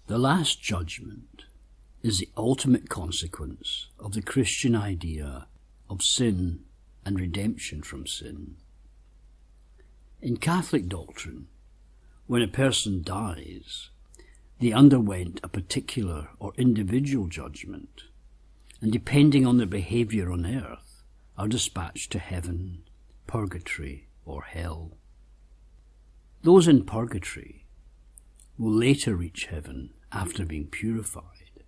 The Last Judgement is the ultimate consequence of the Christian idea of sin and redemption from sin. In Catholic doctrine, when a person dies, they underwent a particular or individual judgment, and depending on their behaviour on earth, are dispatched to heaven, purgatory, or hell. Those in purgatory will later reach heaven after being purified,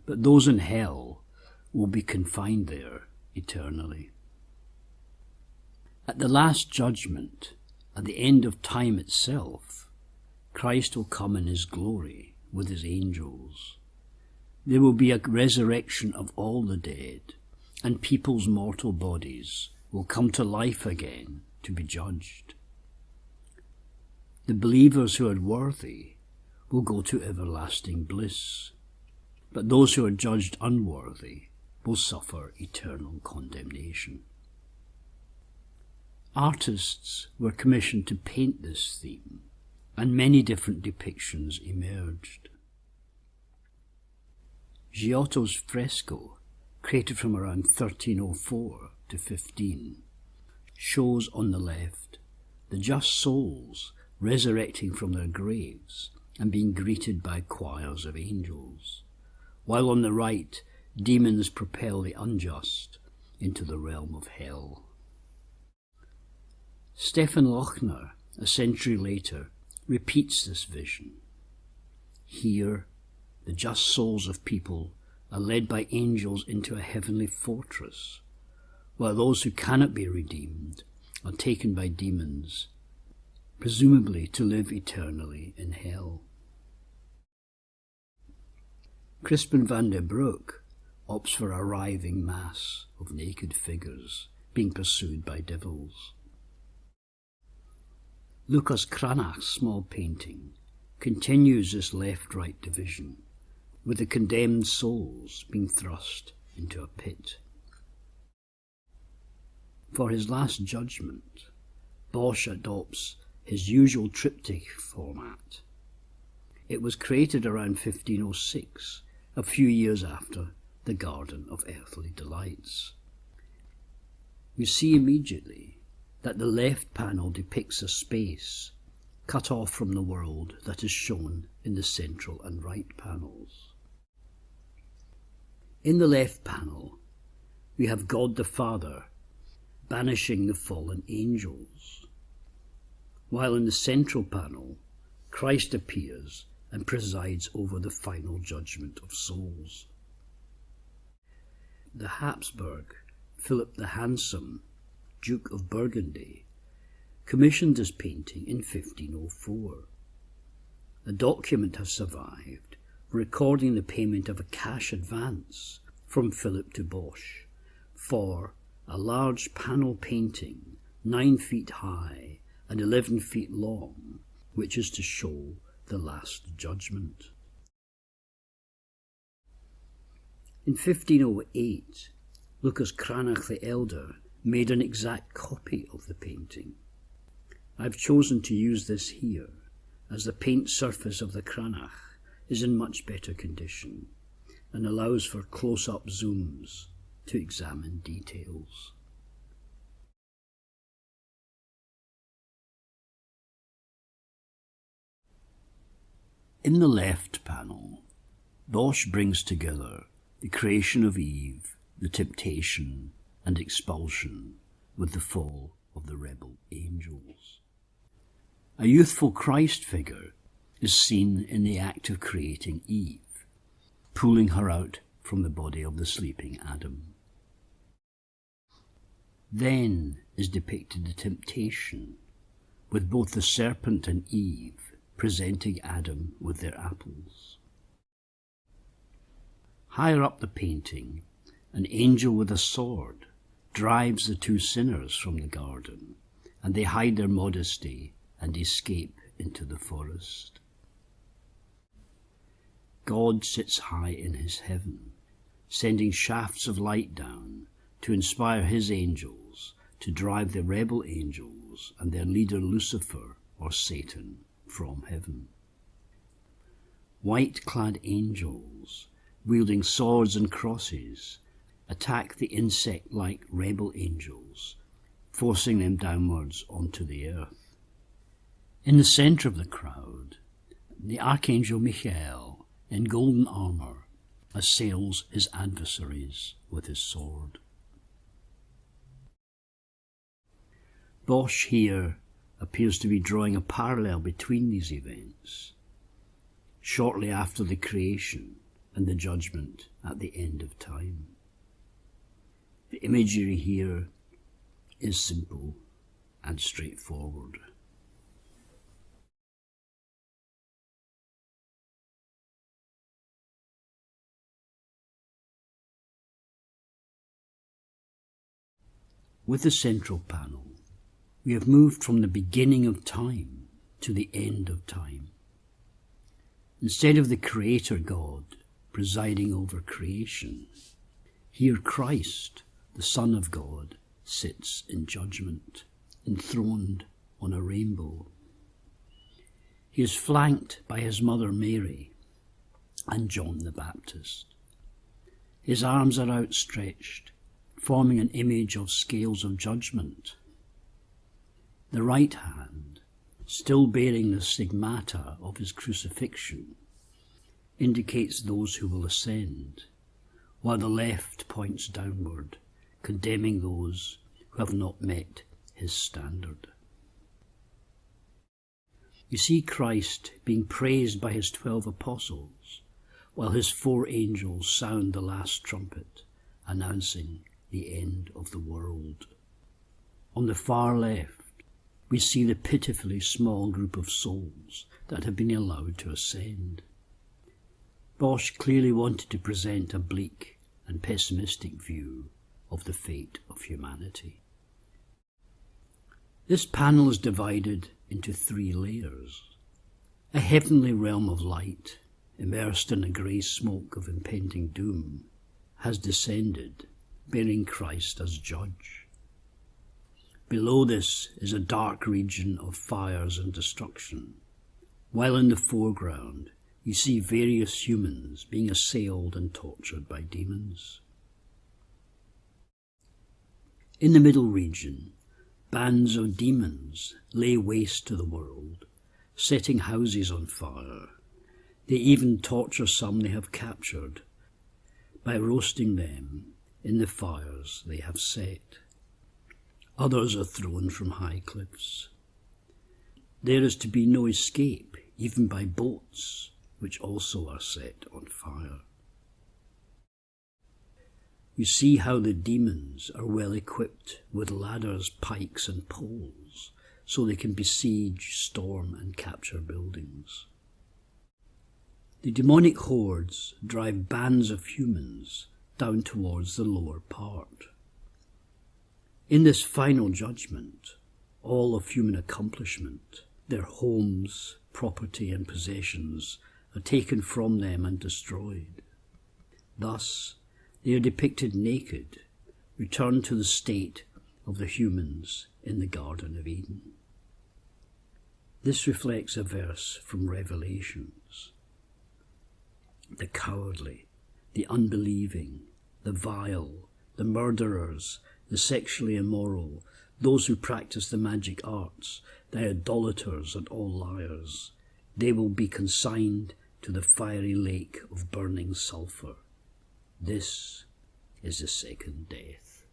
but those in hell will be confined there eternally. At the Last Judgement, at the end of time itself, Christ will come in his glory with his angels. There will be a resurrection of all the dead, and people's mortal bodies will come to life again to be judged. The believers who are worthy will go to everlasting bliss, but those who are judged unworthy will suffer eternal condemnation. Artists were commissioned to paint this theme, and many different depictions emerged. Giotto's fresco, created from around 1304 to 15, shows on the left the just souls resurrecting from their graves and being greeted by choirs of angels, while on the right demons propel the unjust into the realm of hell. Stephan Lochner, a century later, repeats this vision. Here, the just souls of people are led by angels into a heavenly fortress, while those who cannot be redeemed are taken by demons, presumably to live eternally in hell. Crispin van der Broek opts for a writhing mass of naked figures being pursued by devils. Lucas Cranach's small painting continues this left-right division, with the condemned souls being thrust into a pit. For his Last Judgement, Bosch adopts his usual triptych format. It was created around 1506, a few years after the Garden of Earthly Delights. We see immediately that the left panel depicts a space cut off from the world that is shown in the central and right panels. In the left panel, we have God the Father banishing the fallen angels, while in the central panel, Christ appears and presides over the final judgment of souls. The Habsburg Philip the Handsome, Duke of Burgundy, commissioned this painting in 1504. A document has survived recording the payment of a cash advance from Philip to Bosch for a large panel painting 9 feet high and 11 feet long, which is to show the Last Judgement. In 1508, Lucas Cranach the Elder made an exact copy of the painting. I've chosen to use this here, as the paint surface of the Cranach is in much better condition and allows for close-up zooms to examine details. In the left panel, Bosch brings together the creation of Eve, the temptation and expulsion with the fall of the rebel angels. A youthful Christ figure is seen in the act of creating Eve, pulling her out from the body of the sleeping Adam. Then is depicted the temptation, with both the serpent and Eve presenting Adam with their apples. Higher up the painting, an angel with a sword drives the two sinners from the garden, and they hide their modesty and escape into the forest. God sits high in his heaven, sending shafts of light down to inspire his angels to drive the rebel angels and their leader Lucifer, or Satan, from heaven. white-clad angels, wielding swords and crosses, attack the insect-like rebel angels, forcing them downwards onto the earth. In the centre of the crowd, the Archangel Michael, in golden armour, assails his adversaries with his sword. Bosch here appears to be drawing a parallel between these events, shortly after the creation and the judgment at the end of time. The imagery here is simple and straightforward. With the central panel, we have moved from the beginning of time to the end of time. Instead of the Creator God presiding over creation, here Christ, the Son of God, sits in judgment, enthroned on a rainbow. He is flanked by his mother Mary and John the Baptist. His arms are outstretched, forming an image of scales of judgment. The right hand, still bearing the stigmata of his crucifixion, indicates those who will ascend, while the left points downward, condemning those who have not met his standard. You see Christ being praised by his 12 apostles, while his 4 angels sound the last trumpet, announcing the end of the world. On the far left, we see the pitifully small group of souls that have been allowed to ascend. Bosch clearly wanted to present a bleak and pessimistic view of the fate of humanity. This panel is divided into 3 layers. A heavenly realm of light, immersed in a grey smoke of impending doom, has descended, bearing Christ as judge. Below this is a dark region of fires and destruction, while in the foreground you see various humans being assailed and tortured by demons. In the middle region, bands of demons lay waste to the world, setting houses on fire. They even torture some they have captured by roasting them in the fires they have set. Others are thrown from high cliffs. There is to be no escape, even by boats, which also are set on fire. You see how the demons are well equipped with ladders, pikes and poles, so they can besiege, storm and capture buildings. The demonic hordes drive bands of humans down towards the lower part. In this final judgment, all of human accomplishment, their homes, property and possessions, are taken from them and destroyed. Thus, they are depicted naked, returned to the state of the humans in the Garden of Eden. This reflects a verse from Revelations. The cowardly, the unbelieving, the vile, the murderers, the sexually immoral, those who practice the magic arts, the idolaters and all liars, they will be consigned to the fiery lake of burning sulphur. This is the second death.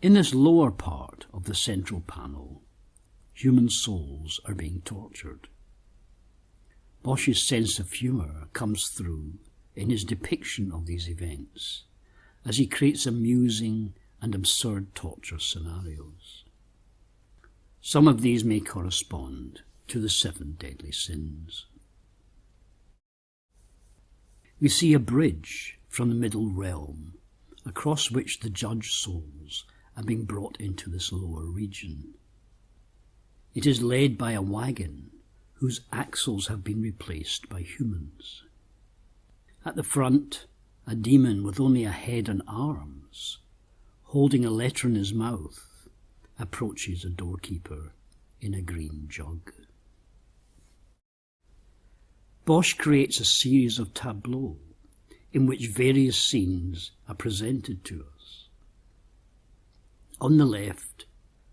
In this lower part of the central panel, human souls are being tortured. Bosch's sense of humour comes through in his depiction of these events, as he creates amusing and absurd torture scenarios. Some of these may correspond to the 7 deadly sins. We see a bridge from the middle realm, across which the judged souls are being brought into this lower region. It is led by a wagon whose axles have been replaced by humans. At the front, a demon with only a head and arms, holding a letter in his mouth, approaches a doorkeeper in a green jug. Bosch creates a series of tableaux in which various scenes are presented to us. On the left,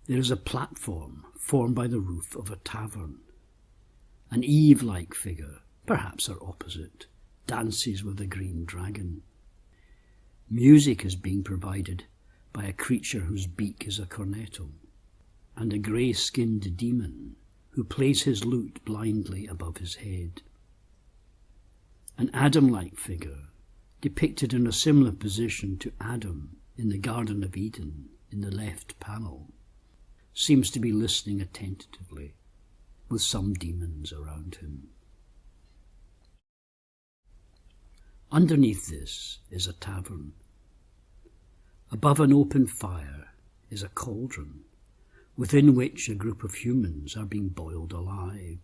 there is a platform formed by the roof of a tavern. An Eve-like figure, perhaps her opposite, dances with a green dragon. Music is being provided by a creature whose beak is a cornetto, and a grey-skinned demon who plays his lute blindly above his head. An Adam-like figure, depicted in a similar position to Adam in the Garden of Eden in the left panel, seems to be listening attentively, with some demons around him. Underneath this is a tavern. Above an open fire is a cauldron, within which a group of humans are being boiled alive.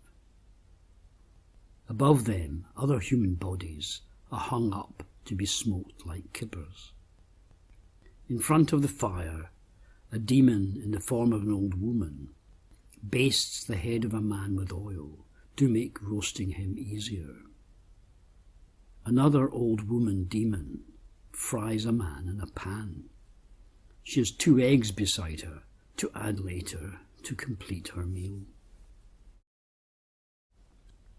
Above them, other human bodies are hung up to be smoked like kippers. In front of the fire, a demon in the form of an old woman bastes the head of a man with oil to make roasting him easier. Another old woman demon fries a man in a pan. She has 2 eggs beside her to add later to complete her meal.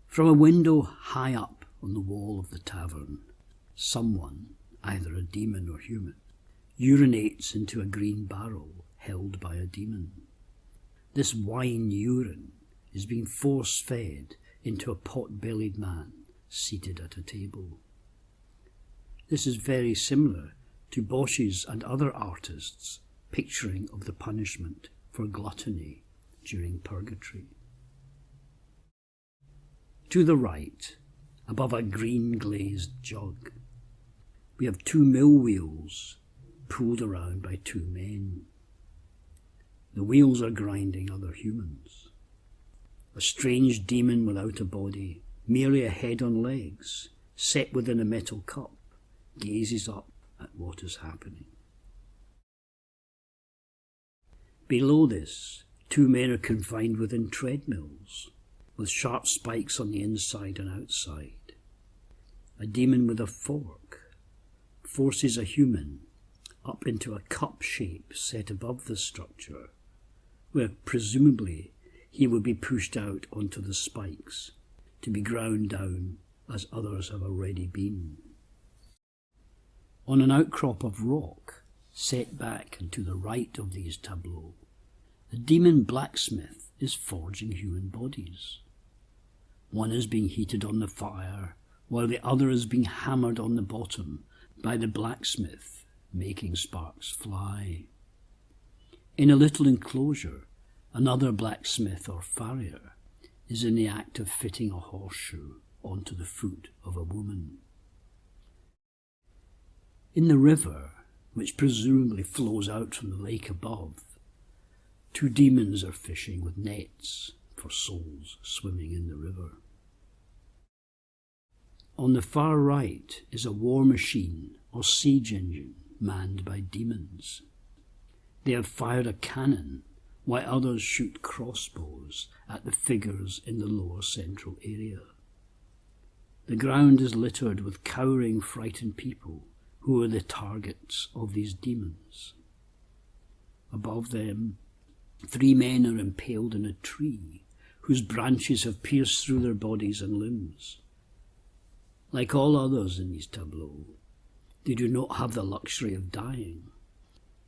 From a window high up on the wall of the tavern, someone, either a demon or human, urinates into a green barrel held by a demon. This wine urine is being force-fed into a pot-bellied man seated at a table. This is very similar to Bosch's and other artists' picturing of the punishment for gluttony during purgatory. To the right, above a green glazed jug, we have 2 mill wheels pulled around by 2 men. The wheels are grinding other humans. A strange demon without a body, merely a head on legs, set within a metal cup, gazes up at what is happening. Below this, 2 men are confined within treadmills, with sharp spikes on the inside and outside. A demon with a fork forces a human up into a cup shape set above the structure, where presumably he would be pushed out onto the spikes to be ground down as others have already been. On an outcrop of rock set back and to the right of these tableaux, a demon blacksmith is forging human bodies. One is being heated on the fire, while the other is being hammered on the bottom by the blacksmith, making sparks fly. In a little enclosure, another blacksmith or farrier is in the act of fitting a horseshoe onto the foot of a woman. In the river, which presumably flows out from the lake above, 2 demons are fishing with nets for souls swimming in the river. On the far right is a war machine or siege engine manned by demons. They have fired a cannon, while others shoot crossbows at the figures in the lower central area. The ground is littered with cowering, frightened people who are the targets of these demons. Above them, 3 men are impaled in a tree, whose branches have pierced through their bodies and limbs. Like all others in these tableaux, they do not have the luxury of dying,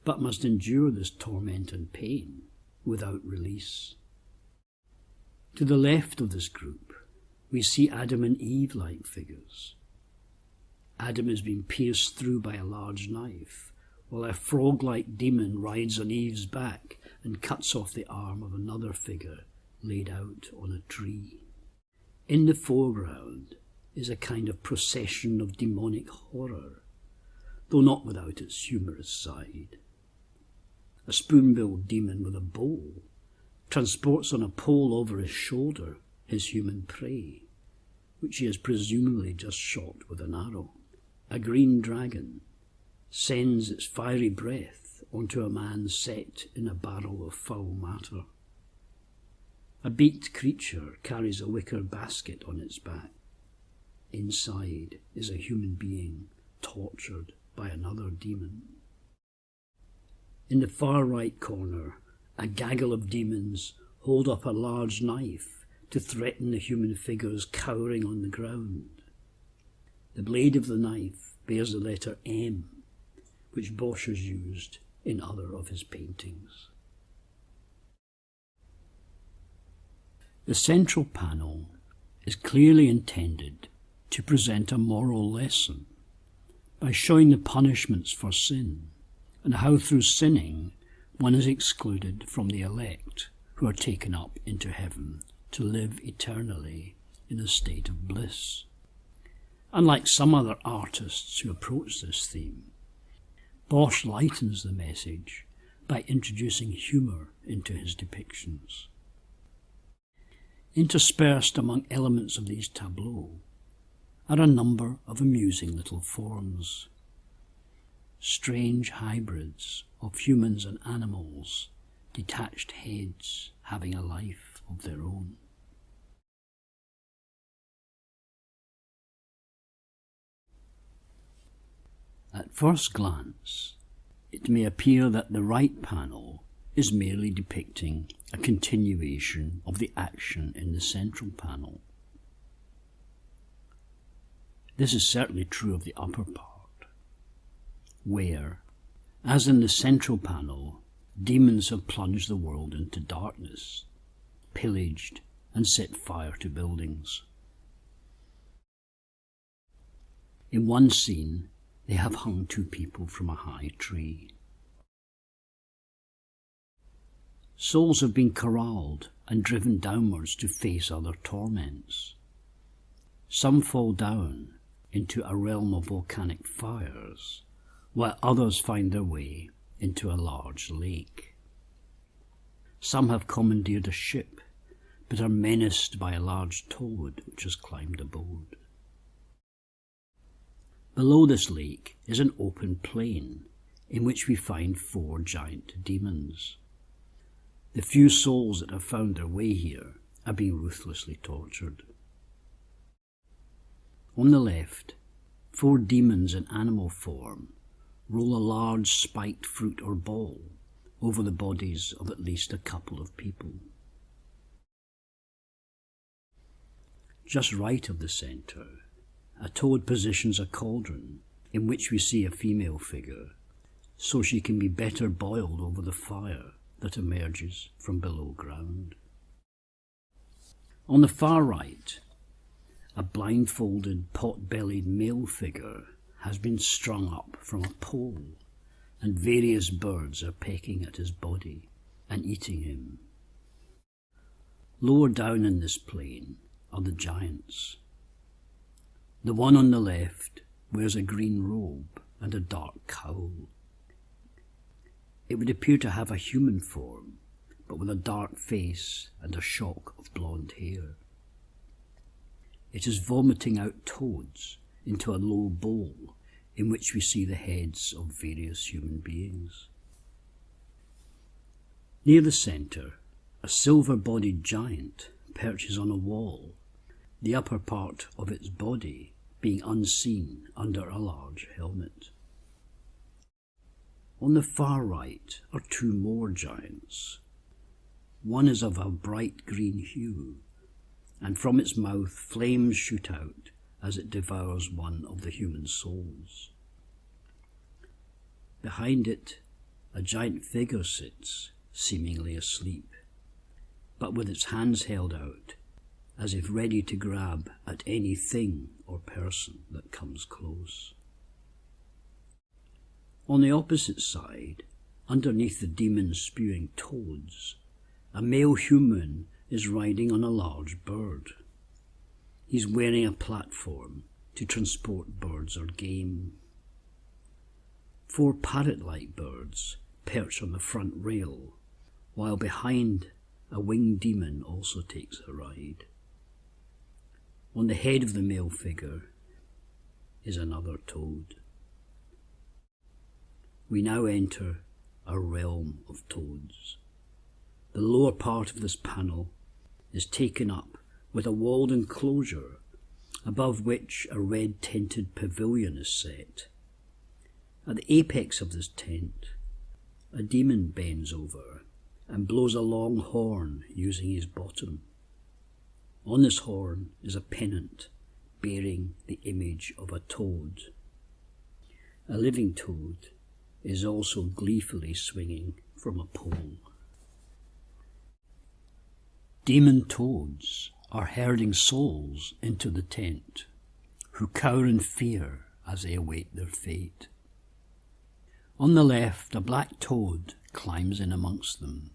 but must endure this torment and pain without release. To the left of this group, we see Adam and Eve-like figures. Adam is being pierced through by a large knife, while a frog-like demon rides on Eve's back and cuts off the arm of another figure laid out on a tree. In the foreground is a kind of procession of demonic horror, though not without its humorous side. A spoon-billed demon with a bow transports on a pole over his shoulder his human prey, which he has presumably just shot with an arrow. A green dragon sends its fiery breath onto a man set in a barrel of foul matter. A beaked creature carries a wicker basket on its back. inside is a human being tortured by another demon. In the far right corner, a gaggle of demons hold up a large knife to threaten the human figures cowering on the ground. The blade of the knife bears the letter M, which Bosch has used in other of his paintings. The central panel is clearly intended to present a moral lesson by showing the punishments for sin and how through sinning one is excluded from the elect who are taken up into heaven to live eternally in a state of bliss. Unlike some other artists who approach this theme, Bosch lightens the message by introducing humour into his depictions. Interspersed among elements of these tableaux are a number of amusing little forms, strange hybrids of humans and animals, detached heads having a life of their own. At first glance, it may appear that the right panel is merely depicting a continuation of the action in the central panel. This is certainly true of the upper part, where, as in the central panel, demons have plunged the world into darkness, pillaged and set fire to buildings. In one scene, they have hung 2 people from a high tree. Souls have been corralled and driven downwards to face other torments. Some fall down into a realm of volcanic fires, while others find their way into a large lake. Some have commandeered a ship, but are menaced by a large toad which has climbed aboard. Below this lake is an open plain in which we find 4 giant demons. The few souls that have found their way here are being ruthlessly tortured. On the left, 4 demons in animal form roll a large spiked fruit or ball over the bodies of at least a couple of people. Just right of the centre, a toad positions a cauldron in which we see a female figure, so she can be better boiled over the fire that emerges from below ground. On the far right, a blindfolded, pot-bellied male figure has been strung up from a pole, and various birds are pecking at his body and eating him. Lower down in this plain are the giants. The one on the left wears a green robe and a dark cowl. It would appear to have a human form, but with a dark face and a shock of blonde hair. It is vomiting out toads into a low bowl in which we see the heads of various human beings. Near the centre, a silver-bodied giant perches on a wall, the upper part of its body being unseen under a large helmet. On the far right are 2 more giants. One is of a bright green hue, and from its mouth flames shoot out as it devours one of the human souls. Behind it, a giant figure sits, seemingly asleep, but with its hands held out, as if ready to grab at any thing or person that comes close. On the opposite side, underneath the demons spewing toads, a male human is riding on a large bird. He's wearing a platform to transport birds or game. 4 parrot-like birds perch on the front rail, while behind a winged demon also takes a ride. On the head of the male figure is another toad. We now enter a realm of toads. The lower part of this panel is taken up with a walled enclosure above which a red-tinted pavilion is set. At the apex of this tent, a demon bends over and blows a long horn using his bottom. On this horn is a pennant bearing the image of a toad. A living toad is also gleefully swinging from a pole. Demon toads are herding souls into the tent, who cower in fear as they await their fate. On the left, a black toad climbs in amongst them,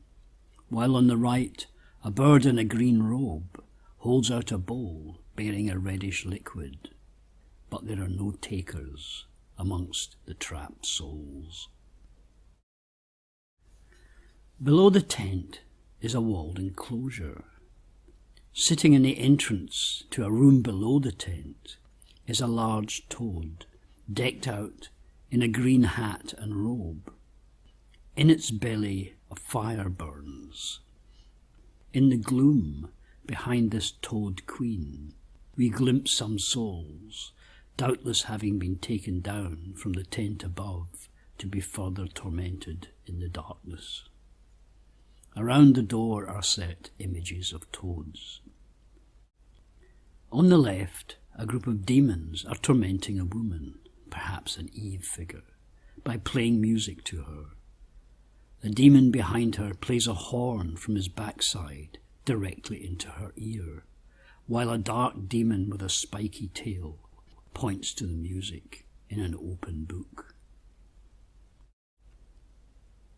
while on the right, a bird in a green robe holds out a bowl bearing a reddish liquid, but there are no takers amongst the trapped souls. Below the tent is a walled enclosure. Sitting in the entrance to a room below the tent is a large toad, decked out in a green hat and robe. In its belly a fire burns. In the gloom behind this toad queen we glimpse some souls, doubtless having been taken down from the tent above to be further tormented in the darkness. Around the door are set images of toads. On the left, a group of demons are tormenting a woman, perhaps an Eve figure, by playing music to her. The demon behind her plays a horn from his backside directly into her ear, while a dark demon with a spiky tail points to the music in an open book.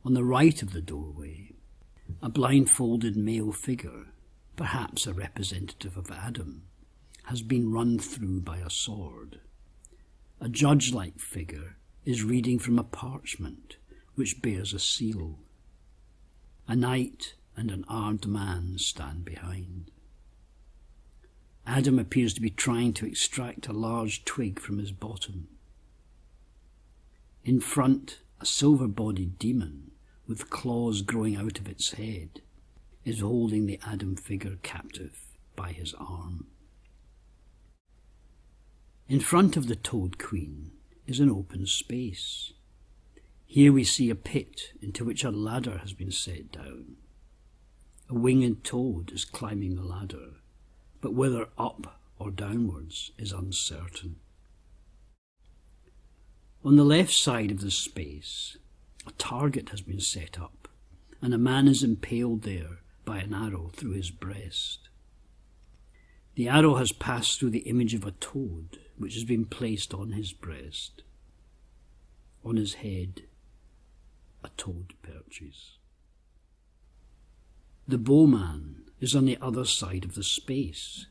On the right of the doorway, a blindfolded male figure, perhaps a representative of Adam, has been run through by a sword. A judge-like figure is reading from a parchment which bears a seal. A knight and an armed man stand behind. Adam appears to be trying to extract a large twig from his bottom. In front, a silver-bodied demon, with claws growing out of its head, is holding the Adam figure captive by his arm. In front of the Toad Queen is an open space. Here we see a pit into which a ladder has been set down. A winged toad is climbing the ladder, but whether up or downwards is uncertain. On the left side of the space, a target has been set up, and a man is impaled there by an arrow through his breast. The arrow has passed through the image of a toad, which has been placed on his breast. On his head, a toad perches. The bowman is on the other side of the space.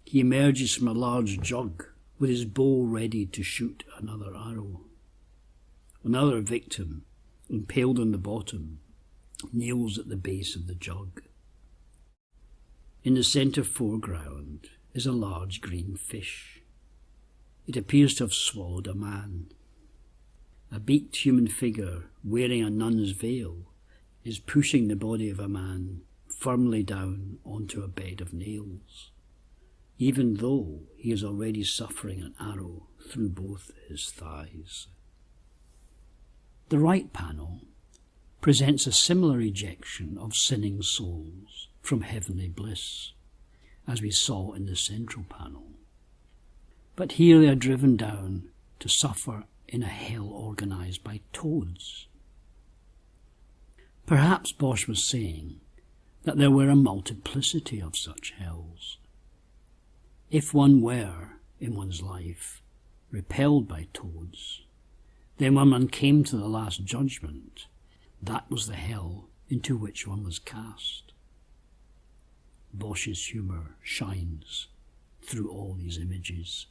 He emerges from a large jug with his bow ready to shoot another arrow. Another victim, impaled on the bottom, kneels at the base of the jug. In the centre foreground is a large green fish. It appears to have swallowed a man. A beaked human figure wearing a nun's veil is pushing the body of a man firmly down onto a bed of nails, even though he is already suffering an arrow through both his thighs. The right panel presents a similar ejection of sinning souls from heavenly bliss, as we saw in the central panel. But here they are driven down to suffer in a hell organised by toads. Perhaps Bosch was saying that there were a multiplicity of such hells. If one were, in one's life, repelled by toads, then when one came to the Last Judgement, that was the hell into which one was cast. Bosch's humour shines through all these images.